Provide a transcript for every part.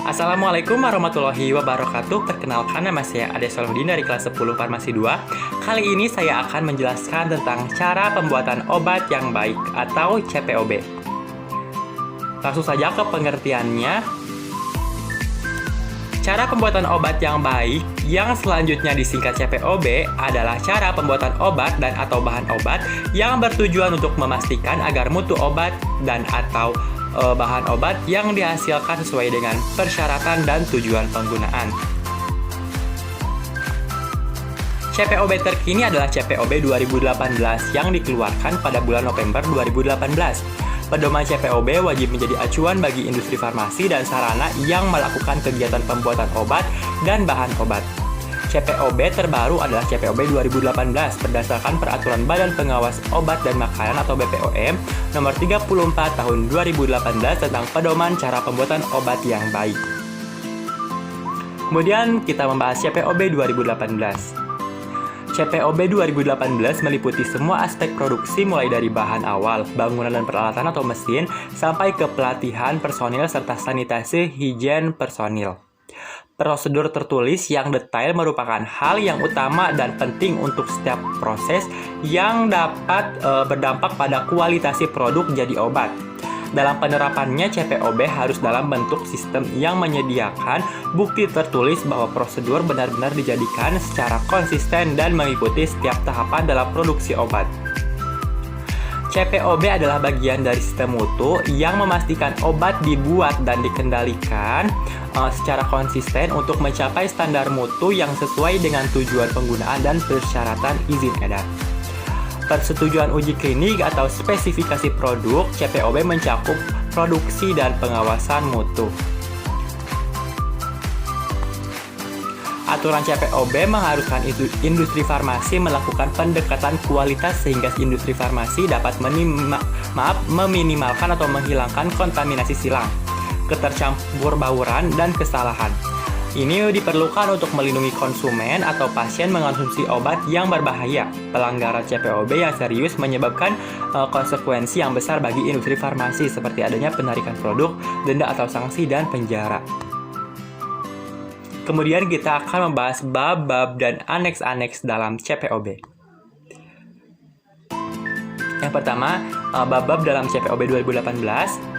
Assalamualaikum warahmatullahi wabarakatuh. Perkenalkan, nama saya Ade Solahuddin dari kelas 10 Farmasi 2. Kali ini saya akan menjelaskan tentang cara pembuatan obat yang baik atau CPOB. Langsung saja ke pengertiannya. Cara pembuatan obat yang baik yang selanjutnya disingkat CPOB adalah cara pembuatan obat dan atau bahan obat yang bertujuan untuk memastikan agar mutu obat dan atau bahan obat yang dihasilkan sesuai dengan persyaratan dan tujuan penggunaan. CPOB terkini adalah CPOB 2018 yang dikeluarkan pada bulan November 2018. Pedoman CPOB wajib menjadi acuan bagi industri farmasi dan sarana yang melakukan kegiatan pembuatan obat dan bahan obat. CPOB terbaru adalah CPOB 2018 berdasarkan Peraturan Badan Pengawas Obat dan Makanan atau BPOM nomor 34 tahun 2018 tentang pedoman cara pembuatan obat yang baik. Kemudian kita membahas CPOB 2018. CPOB 2018 meliputi semua aspek produksi mulai dari bahan awal, bangunan dan peralatan atau mesin, sampai ke pelatihan personil serta sanitasi higien personil. Prosedur tertulis yang detail merupakan hal yang utama dan penting untuk setiap proses yang dapat berdampak pada kualitas produk jadi obat. Dalam penerapannya, CPOB harus dalam bentuk sistem yang menyediakan bukti tertulis bahwa prosedur benar-benar dijadikan secara konsisten dan mengikuti setiap tahapan dalam produksi obat. CPOB adalah bagian dari sistem mutu yang memastikan obat dibuat dan dikendalikan secara konsisten untuk mencapai standar mutu yang sesuai dengan tujuan penggunaan dan persyaratan izin edar. Persetujuan uji klinik atau spesifikasi produk, CPOB mencakup produksi dan pengawasan mutu. Aturan CPOB mengharuskan industri farmasi melakukan pendekatan kualitas sehingga industri farmasi dapat meminimalkan atau menghilangkan kontaminasi silang, ketercampur bauran, dan kesalahan. Ini diperlukan untuk melindungi konsumen atau pasien mengonsumsi obat yang berbahaya. Pelanggaran CPOB yang serius menyebabkan konsekuensi yang besar bagi industri farmasi seperti adanya penarikan produk, denda atau sanksi, dan penjara. Kemudian kita akan membahas bab-bab dan aneks-aneks dalam CPOB. Yang pertama, bab-bab dalam CPOB 2018.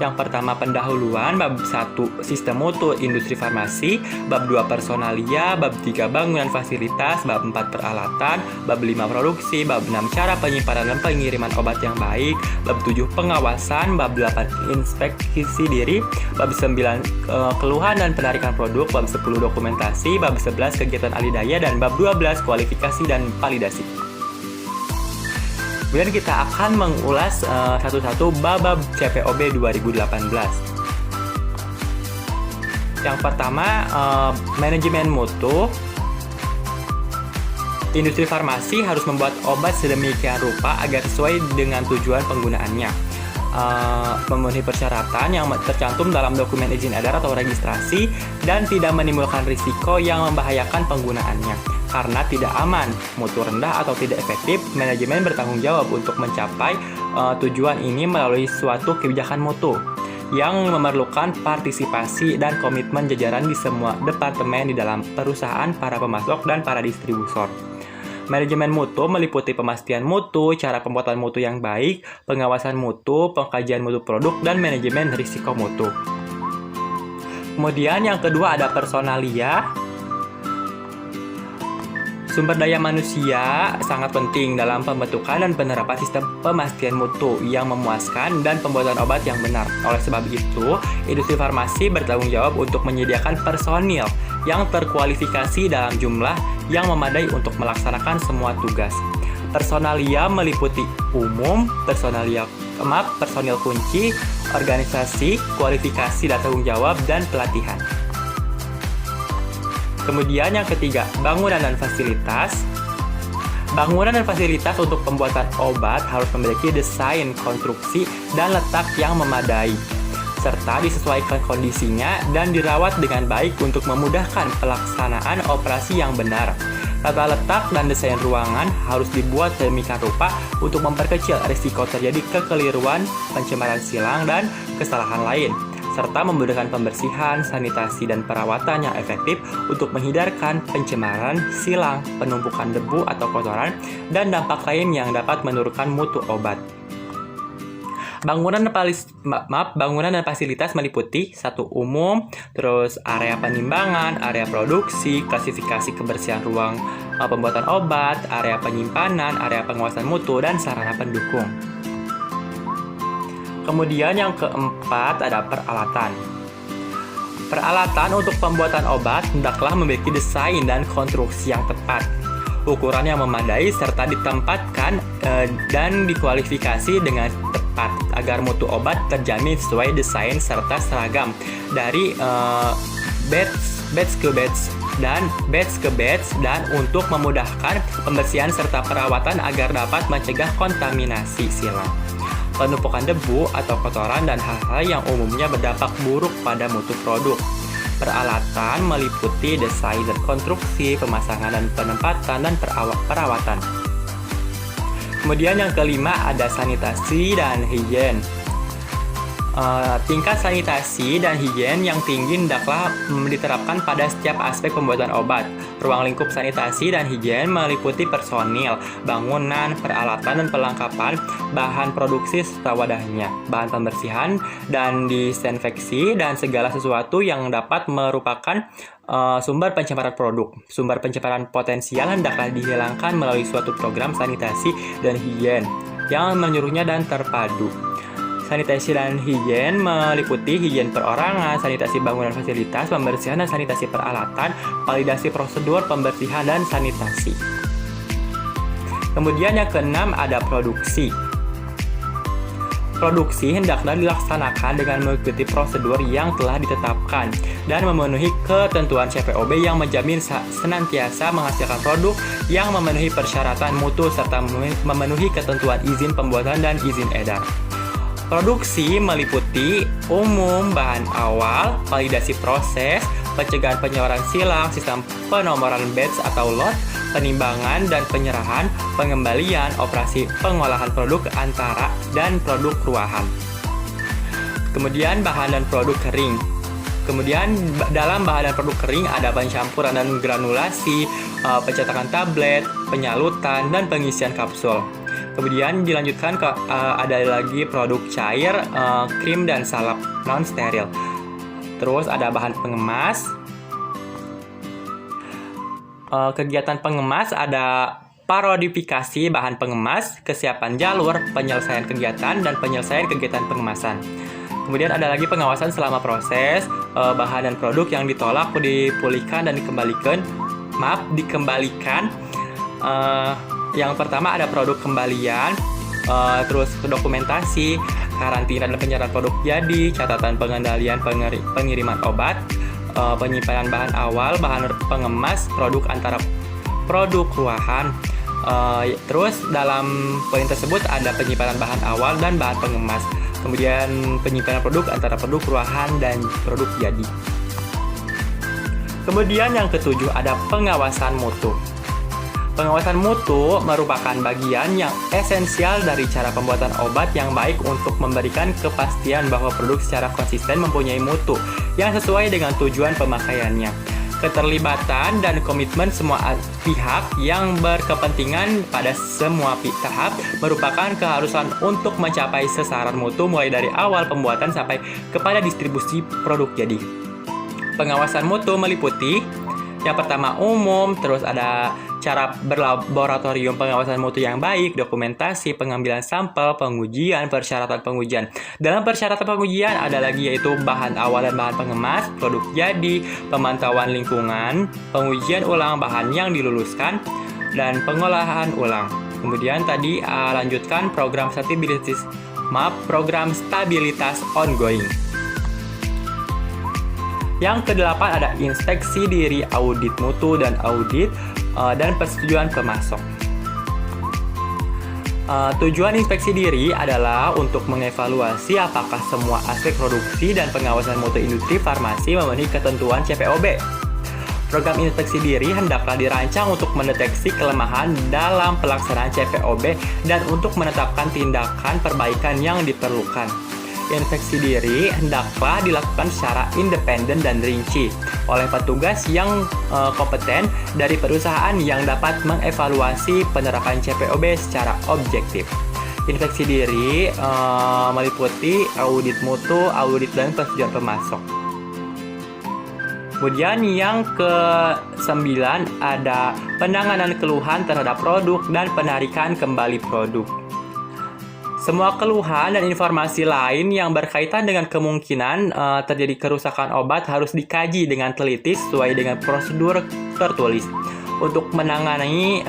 Yang pertama, pendahuluan, bab 1 sistem mutu industri farmasi, bab 2 personalia, bab 3 bangunan fasilitas, bab 4 peralatan, bab 5 produksi, bab 6 cara penyimpanan dan pengiriman obat yang baik, bab 7 pengawasan, bab 8 inspeksi diri, bab 9 keluhan dan penarikan produk, bab 10 dokumentasi, bab 11 kegiatan ahli daya, dan bab 12 kualifikasi dan validasi. Kemudian kita akan mengulas satu-satu bab CPOB 2018. Yang pertama, manajemen mutu. Industri farmasi harus membuat obat sedemikian rupa agar sesuai dengan tujuan penggunaannya, memenuhi persyaratan yang tercantum dalam dokumen izin edar atau registrasi, dan tidak menimbulkan risiko yang membahayakan penggunaannya. Karena tidak aman, mutu rendah atau tidak efektif, manajemen bertanggung jawab untuk mencapai tujuan ini melalui suatu kebijakan mutu yang memerlukan partisipasi dan komitmen jajaran di semua departemen di dalam perusahaan, para pemasok, dan para distributor. Manajemen mutu meliputi pemastian mutu, cara pembuatan mutu yang baik, pengawasan mutu, pengkajian mutu produk, dan manajemen risiko mutu. Kemudian yang kedua ada personalia. Sumber daya manusia sangat penting dalam pembentukan dan penerapan sistem pemastian mutu yang memuaskan dan pembuatan obat yang benar. Oleh sebab itu, industri farmasi bertanggung jawab untuk menyediakan personil yang terkualifikasi dalam jumlah yang memadai untuk melaksanakan semua tugas. Personalia meliputi umum, personil kunci, organisasi, kualifikasi dan tanggung jawab, dan pelatihan. Kemudian yang ketiga, bangunan dan fasilitas. Bangunan dan fasilitas untuk pembuatan obat harus memiliki desain, konstruksi, dan letak yang memadai, serta disesuaikan kondisinya dan dirawat dengan baik untuk memudahkan pelaksanaan operasi yang benar. Tata letak dan desain ruangan harus dibuat sedemikian rupa untuk memperkecil risiko terjadi kekeliruan, pencemaran silang, dan kesalahan lain. serta memudahkan pembersihan, sanitasi, dan perawatan yang efektif untuk menghindarkan pencemaran, silang, penumpukan debu atau kotoran, dan dampak lain yang dapat menurunkan mutu obat. Bangunan dan fasilitas meliputi satu umum, terus area penimbangan, area produksi, klasifikasi kebersihan ruang pembuatan obat, area penyimpanan, area pengawasan mutu, dan sarana pendukung. Kemudian yang keempat ada peralatan. Peralatan untuk pembuatan obat hendaklah memiliki desain dan konstruksi yang tepat, ukuran yang memadai, serta ditempatkan dan dikualifikasi dengan tepat agar mutu obat terjamin sesuai desain serta seragam dari batch ke batch dan untuk memudahkan pembersihan serta perawatan agar dapat mencegah kontaminasi silang, penumpukan debu atau kotoran, dan hal-hal yang umumnya berdampak buruk pada mutu produk. Peralatan meliputi desain dan konstruksi, pemasangan dan penempatan, dan perawatan. Kemudian yang kelima ada sanitasi dan higien. Tingkat sanitasi dan higien yang tinggi hendaklah diterapkan pada setiap aspek pembuatan obat. Ruang lingkup sanitasi dan higien meliputi personil, bangunan, peralatan dan perlengkapan, bahan produksi serta wadahnya, bahan pembersihan dan disinfeksi, dan segala sesuatu yang dapat merupakan sumber pencemaran produk. Sumber pencemaran potensial hendaklah dihilangkan melalui suatu program sanitasi dan higien yang menyeluruhnya dan terpadu. Sanitasi dan higien meliputi higien perorangan, sanitasi bangunan fasilitas, pembersihan dan sanitasi peralatan, validasi prosedur pembersihan dan sanitasi. Kemudian yang keenam ada produksi. Produksi hendaklah dilaksanakan dengan mengikuti prosedur yang telah ditetapkan dan memenuhi ketentuan CPOB yang menjamin senantiasa menghasilkan produk yang memenuhi persyaratan mutu serta memenuhi ketentuan izin pembuatan dan izin edar. Produksi meliputi umum, bahan awal, validasi proses, pencegahan penyebaran silang, sistem penomoran batch atau lot, penimbangan dan penyerahan, pengembalian, operasi pengolahan produk antara dan produk ruahan. Kemudian bahan dan produk kering. Kemudian dalam bahan dan produk kering ada pencampuran dan granulasi, pencetakan tablet, penyalutan, dan pengisian kapsul. Kemudian dilanjutkan ke ada lagi produk cair, krim dan salep non steril. Terus ada bahan pengemas. Kegiatan pengemas ada parodifikasi bahan pengemas, kesiapan jalur, penyelesaian kegiatan, dan penyelesaian kegiatan pengemasan. Kemudian ada lagi pengawasan selama proses, bahan dan produk yang ditolak dipulihkan dan dikembalikan. Yang pertama ada produk kembalian, terus dokumentasi, karantina dan penyerahan produk jadi, catatan pengendalian pengiriman obat, penyimpanan bahan awal, bahan pengemas, produk antara produk ruahan. Terus dalam poin tersebut ada penyimpanan bahan awal dan bahan pengemas, kemudian penyimpanan produk antara produk ruahan dan produk jadi. Kemudian yang ketujuh ada pengawasan mutu. Pengawasan mutu merupakan bagian yang esensial dari cara pembuatan obat yang baik untuk memberikan kepastian bahwa produk secara konsisten mempunyai mutu yang sesuai dengan tujuan pemakaiannya. Keterlibatan dan komitmen semua pihak yang berkepentingan pada semua tahap merupakan keharusan untuk mencapai sasaran mutu mulai dari awal pembuatan sampai kepada distribusi produk jadi. Pengawasan mutu meliputi yang pertama umum, terus ada cara berlaboratorium pengawasan mutu yang baik, dokumentasi, pengambilan sampel, pengujian, persyaratan pengujian. Dalam persyaratan pengujian ada lagi yaitu bahan awal dan bahan pengemas, produk jadi, pemantauan lingkungan, pengujian ulang bahan yang diluluskan, dan pengolahan ulang. Kemudian tadi lanjutkan program stabilitas ongoing. Yang kedelapan ada inspeksi diri, audit mutu dan audit dan persetujuan pemasok. Tujuan inspeksi diri adalah untuk mengevaluasi apakah semua aspek produksi dan pengawasan mutu industri farmasi memenuhi ketentuan CPOB. Program inspeksi diri hendaklah dirancang untuk mendeteksi kelemahan dalam pelaksanaan CPOB dan untuk menetapkan tindakan perbaikan yang diperlukan. Inspeksi diri hendaklah dilakukan secara independen dan rinci oleh petugas yang kompeten dari perusahaan yang dapat mengevaluasi penerapan CPOB secara objektif. Inspeksi diri meliputi audit mutu, audit dan prosedur pemasok. Kemudian yang ke-9 ada penanganan keluhan terhadap produk dan penarikan kembali produk. Semua keluhan dan informasi lain yang berkaitan dengan kemungkinan terjadi kerusakan obat harus dikaji dengan teliti sesuai dengan prosedur tertulis. Untuk menangani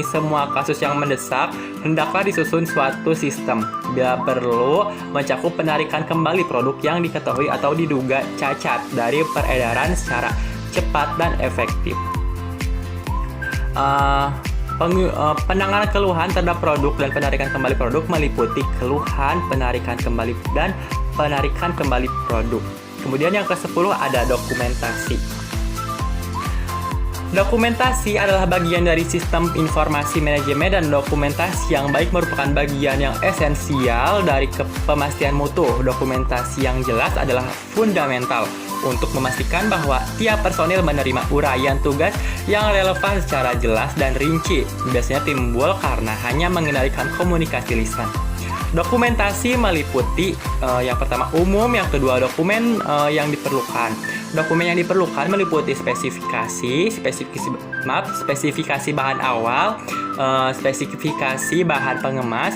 semua kasus yang mendesak, hendaklah disusun suatu sistem. Bila perlu, mencakup penarikan kembali produk yang diketahui atau diduga cacat dari peredaran secara cepat dan efektif. Penanganan keluhan terhadap produk dan penarikan kembali produk meliputi keluhan, penarikan kembali, dan penarikan kembali produk. Kemudian yang ke-10 ada dokumentasi. Dokumentasi adalah bagian dari sistem informasi manajemen, dan dokumentasi yang baik merupakan bagian yang esensial dari pemastian mutu. Dokumentasi yang jelas adalah fundamental untuk memastikan bahwa tiap personil menerima uraian tugas yang relevan secara jelas dan rinci. Biasanya timbul karena hanya mengendalikan komunikasi lisan. Dokumentasi meliputi yang pertama umum, yang kedua dokumen yang diperlukan. Dokumen yang diperlukan meliputi spesifikasi bahan awal, spesifikasi bahan pengemas,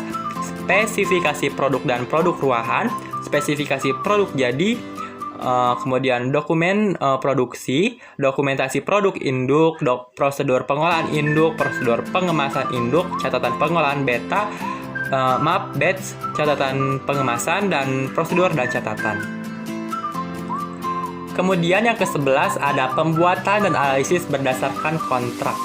spesifikasi produk dan produk ruahan, spesifikasi produk jadi, kemudian dokumen produksi, dokumentasi produk induk, prosedur pengolahan induk, prosedur pengemasan induk, catatan pengolahan batch, catatan pengemasan, dan prosedur dan catatan. Kemudian yang ke-11 ada pembuatan dan analisis berdasarkan kontrak.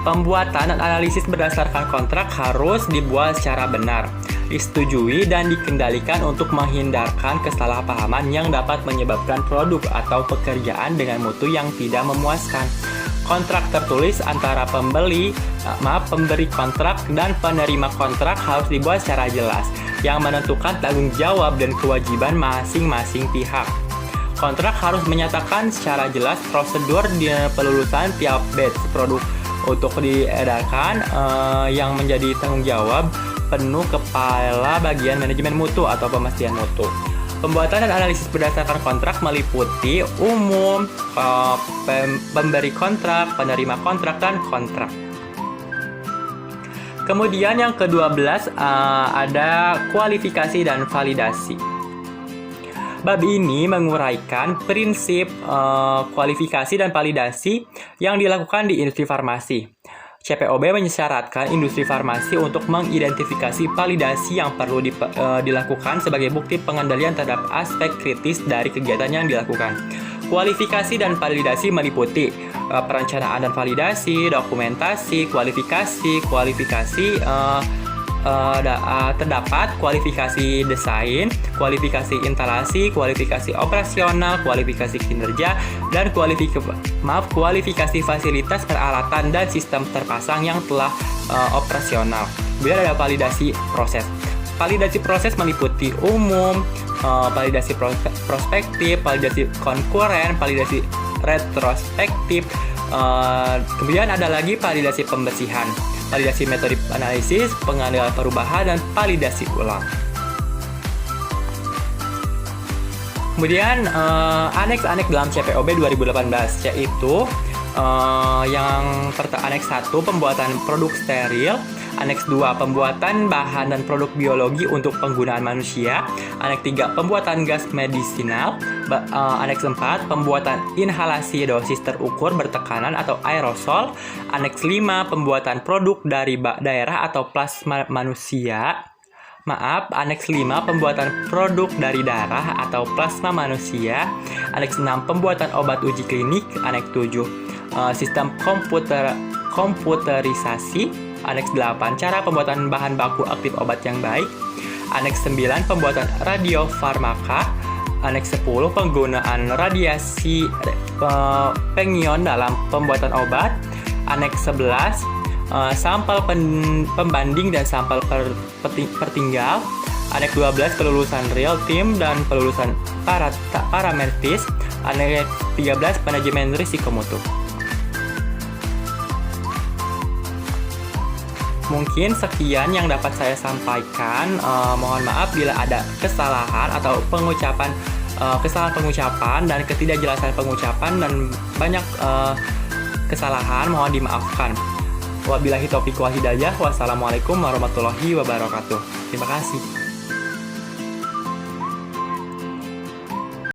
Pembuatan dan analisis berdasarkan kontrak harus dibuat secara benar, disetujui dan dikendalikan untuk menghindarkan kesalahpahaman yang dapat menyebabkan produk atau pekerjaan dengan mutu yang tidak memuaskan. Kontrak tertulis antara pemberi kontrak dan penerima kontrak harus dibuat secara jelas, yang menentukan tanggung jawab dan kewajiban masing-masing pihak. Kontrak harus menyatakan secara jelas prosedur di pelulusan tiap batch produk untuk diedarkan, yang menjadi tanggung jawab penuh kepala bagian manajemen mutu atau pemastian mutu. Pembuatan dan analisis berdasarkan kontrak meliputi umum, pemberi kontrak, penerima kontrak, dan kontrak. Kemudian yang ke-12 ada kualifikasi dan validasi. Bab ini menguraikan prinsip kualifikasi dan validasi yang dilakukan di industri farmasi. CPOB mensyaratkan industri farmasi untuk mengidentifikasi validasi yang perlu dilakukan sebagai bukti pengendalian terhadap aspek kritis dari kegiatan yang dilakukan. Kualifikasi dan validasi meliputi perencanaan dan validasi, dokumentasi, terdapat kualifikasi desain, kualifikasi instalasi, kualifikasi operasional, kualifikasi kinerja, dan kualifikasi fasilitas peralatan dan sistem terpasang yang telah operasional. Kemudian ada validasi proses. Validasi proses meliputi umum, validasi prospektif, validasi konkuren, validasi retrospektif. Kemudian ada lagi validasi pembersihan, validasi metode analisis, pengendalian perubahan, dan validasi ulang. Kemudian aneks-aneks dalam CPOB 2018, yaitu yang aneks 1 pembuatan produk steril, aneks 2 pembuatan bahan dan produk biologi untuk penggunaan manusia, aneks 3 pembuatan gas medisinal, aneks 4 pembuatan inhalasi dosis terukur bertekanan atau aerosol, aneks 5 pembuatan produk dari daerah atau plasma manusia. Aneks 5 pembuatan produk dari darah atau plasma manusia, aneks 6 pembuatan obat uji klinik, aneks 7 sistem komputerisasi, aneks 8 cara pembuatan bahan baku aktif obat yang baik, aneks 9 pembuatan radiofarmaka, aneks 10 penggunaan radiasi pengion dalam pembuatan obat, aneks 11 sampel pembanding dan sampel pertinggal, aneks 12 pelulusan real time dan pelulusan parametric, aneks 13 manajemen risiko mutu. Mungkin sekian yang dapat saya sampaikan. Mohon maaf bila ada kesalahan atau kesalahan pengucapan dan ketidakjelasan pengucapan dan banyak kesalahan, mohon dimaafkan. Wabillahi taufiq wal hidayah. Wassalamualaikum warahmatullahi wabarakatuh. Terima kasih.